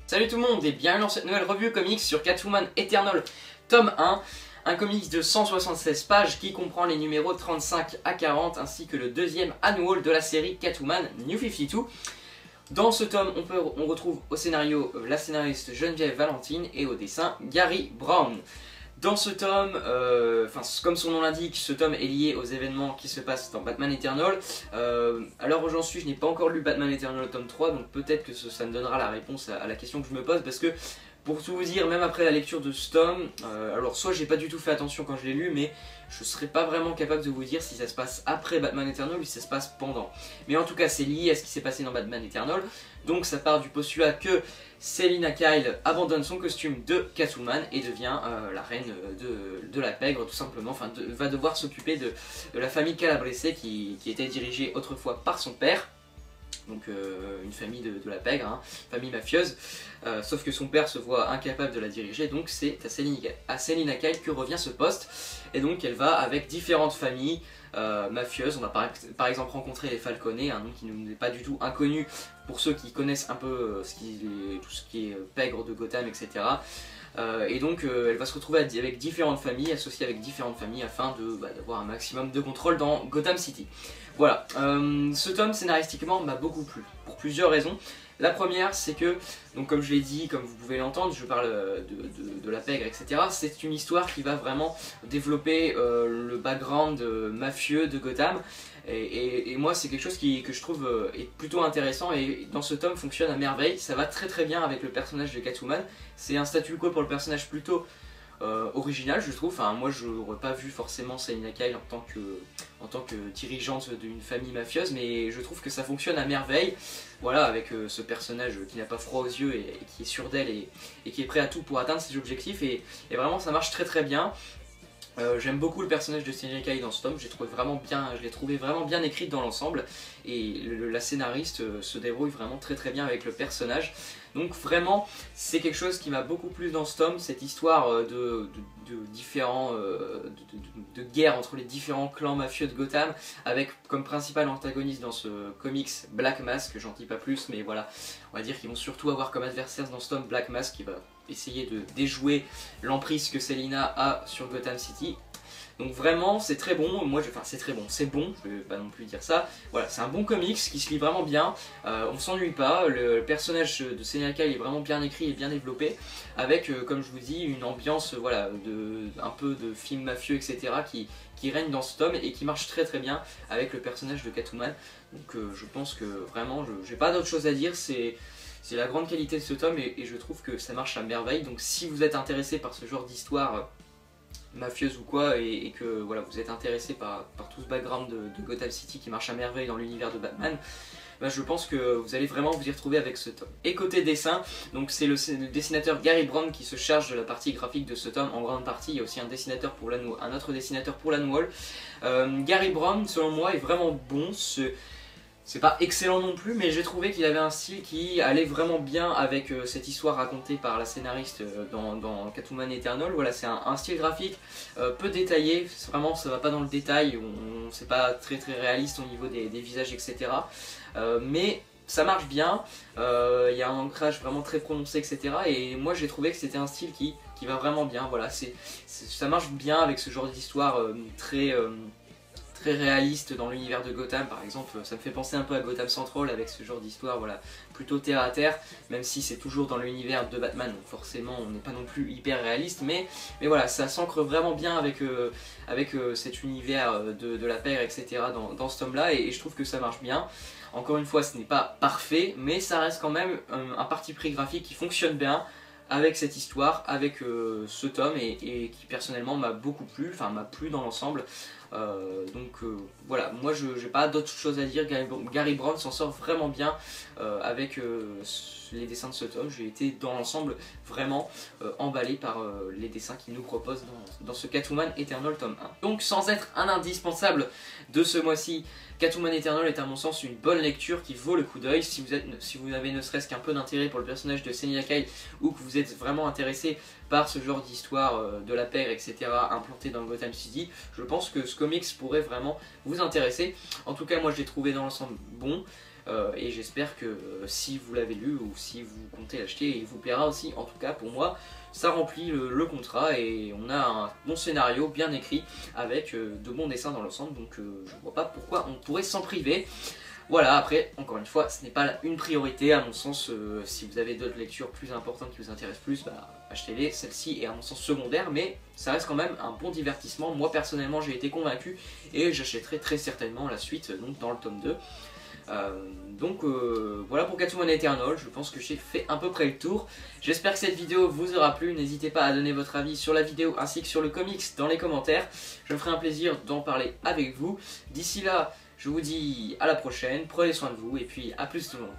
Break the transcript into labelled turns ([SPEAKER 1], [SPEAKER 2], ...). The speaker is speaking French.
[SPEAKER 1] Salut tout le monde et bienvenue dans cette nouvelle review comics sur Catwoman Eternal tome 1, un comics de 176 pages qui comprend les numéros 35 à 40 ainsi que le deuxième annual de la série Catwoman New 52. Dans ce tome, on retrouve au scénario la scénariste Geneviève Valentine et au dessin Gary Brown. Dans ce tome, comme son nom l'indique, ce tome est lié aux événements qui se passent dans Batman Eternal. À l'heure où j'en suis, je n'ai pas encore lu Batman Eternal tome 3, donc peut-être que ça me donnera la réponse à la question que je me pose, parce que pour tout vous dire, même après la lecture de ce tome, alors soit j'ai pas du tout fait attention quand je l'ai lu, mais je serais pas vraiment capable de vous dire si ça se passe après Batman Eternal ou si ça se passe pendant. Mais en tout cas, c'est lié à ce qui s'est passé dans Batman Eternal, donc ça part du postulat que Selina Kyle abandonne son costume de Catwoman et devient la reine de la pègre, tout simplement, enfin va devoir s'occuper de la famille Calabrese qui était dirigée autrefois par son père. Donc une famille de la pègre, hein, famille mafieuse, sauf que son père se voit incapable de la diriger, donc c'est à Selina Kyle que revient ce poste, et donc elle va avec différentes familles mafieuses. On va par exemple rencontrer les Falcone, un nom qui ne nous est pas du tout inconnu pour ceux qui connaissent un peu tout ce qui est pègre de Gotham, etc. Et donc elle va se retrouver avec différentes familles, associées avec différentes familles afin d'avoir un maximum de contrôle dans Gotham City. Voilà, ce tome scénaristiquement m'a beaucoup plu, pour plusieurs raisons. La première, c'est que, donc comme je l'ai dit, comme vous pouvez l'entendre, je parle de la pègre, etc. C'est une histoire qui va vraiment développer le background mafieux de Gotham. Et moi, c'est quelque chose que je trouve est plutôt intéressant, et dans ce tome fonctionne à merveille. Ça va très bien avec le personnage de Catwoman. C'est un statu quo pour le personnage plutôt original, je trouve. Enfin, moi, je n'aurais pas vu forcément Selina Kyle en tant que dirigeante d'une famille mafieuse, mais je trouve que ça fonctionne à merveille. Voilà, avec ce personnage qui n'a pas froid aux yeux et qui est sûr d'elle et qui est prêt à tout pour atteindre ses objectifs, et vraiment ça marche très bien. J'aime beaucoup le personnage de Selina Kyle dans ce tome, je l'ai trouvé vraiment bien écrite dans l'ensemble, et la scénariste se débrouille vraiment très bien avec le personnage. Donc vraiment, c'est quelque chose qui m'a beaucoup plu dans ce tome, cette histoire de guerre entre les différents clans mafieux de Gotham, avec comme principal antagoniste dans ce comics Black Mask. J'en dis pas plus, mais voilà, on va dire qu'ils vont surtout avoir comme adversaire dans ce tome Black Mask, qui va essayer de déjouer l'emprise que Selina a sur Gotham City. Donc vraiment c'est très bon, c'est bon, je vais pas non plus dire ça. Voilà, c'est un bon comics qui se lit vraiment bien, on s'ennuie pas, le personnage de Selina Kyle est vraiment bien écrit et bien développé, avec comme je vous dis une ambiance voilà, un peu de film mafieux, etc. qui règne dans ce tome et qui marche très bien avec le personnage de Catwoman. Donc je pense que vraiment, j'ai pas d'autre chose à dire, c'est la grande qualité de ce tome, et je trouve que ça marche à merveille. Donc si vous êtes intéressé par ce genre d'histoire mafieuse ou quoi, et que voilà, vous êtes intéressé par tout ce background de Gotham City qui marche à merveille dans l'univers de Batman, bah, je pense que vous allez vraiment vous y retrouver avec ce tome. Et côté dessin, donc c'est le dessinateur Gary Brown qui se charge de la partie graphique de ce tome en grande partie. Il y a aussi un autre dessinateur pour l'annual. Gary Brown, selon moi, est vraiment bon. C'est pas excellent non plus, mais j'ai trouvé qu'il avait un style qui allait vraiment bien avec cette histoire racontée par la scénariste dans Catwoman Eternal. Voilà, c'est un style graphique peu détaillé, vraiment ça va pas dans le détail, c'est pas très réaliste au niveau des visages, etc. Mais ça marche bien, il y a un ancrage vraiment très prononcé, etc. Et moi j'ai trouvé que c'était un style qui va vraiment bien. Voilà, ça marche bien avec ce genre d'histoire très réaliste dans l'univers de Gotham. Par exemple, ça me fait penser un peu à Gotham Central avec ce genre d'histoire, voilà, plutôt terre à terre, même si c'est toujours dans l'univers de Batman, donc forcément on n'est pas non plus hyper réaliste, mais voilà, ça s'ancre vraiment bien avec cet univers de la pègre, etc. dans ce tome là, et je trouve que ça marche bien. Encore une fois, ce n'est pas parfait, mais ça reste quand même un parti pris graphique qui fonctionne bien avec cette histoire, avec ce tome, et qui personnellement m'a beaucoup plu, enfin m'a plu dans l'ensemble. Voilà, moi je n'ai pas d'autre chose à dire. Gary Brown s'en sort vraiment bien avec les dessins de ce tome. J'ai été dans l'ensemble vraiment emballé par les dessins qu'il nous propose dans ce Catwoman Eternal tome 1. Donc sans être un indispensable de ce mois-ci, Catwoman Eternal est à mon sens une bonne lecture qui vaut le coup d'œil. Si vous avez ne serait-ce qu'un peu d'intérêt pour le personnage de Selina Kyle, ou que vous êtes vraiment intéressé par ce genre d'histoire de la pègre, etc. implantée dans Gotham City, je pense que ce comics pourrait vraiment vous intéresser. En tout cas, moi je l'ai trouvé dans l'ensemble bon. et j'espère que si vous l'avez lu ou si vous comptez l'acheter, il vous plaira aussi. En tout cas pour moi ça remplit le contrat et on a un bon scénario bien écrit avec de bons dessins dans l'ensemble, donc je ne vois pas pourquoi on pourrait s'en priver. Voilà, après, encore une fois, ce n'est pas une priorité à mon sens. Si vous avez d'autres lectures plus importantes qui vous intéressent plus, bah, achetez-les. Celle-ci est à mon sens secondaire, mais ça reste quand même un bon divertissement. Moi personnellement j'ai été convaincu et j'achèterai très certainement la suite donc dans le tome 2. Voilà pour Catwoman Eternal, je pense que j'ai fait à peu près le tour. J'espère que cette vidéo vous aura plu, n'hésitez pas à donner votre avis sur la vidéo ainsi que sur le comics dans les commentaires. Je me ferai un plaisir d'en parler avec vous. D'ici là, je vous dis à la prochaine, prenez soin de vous et puis à plus tout le monde.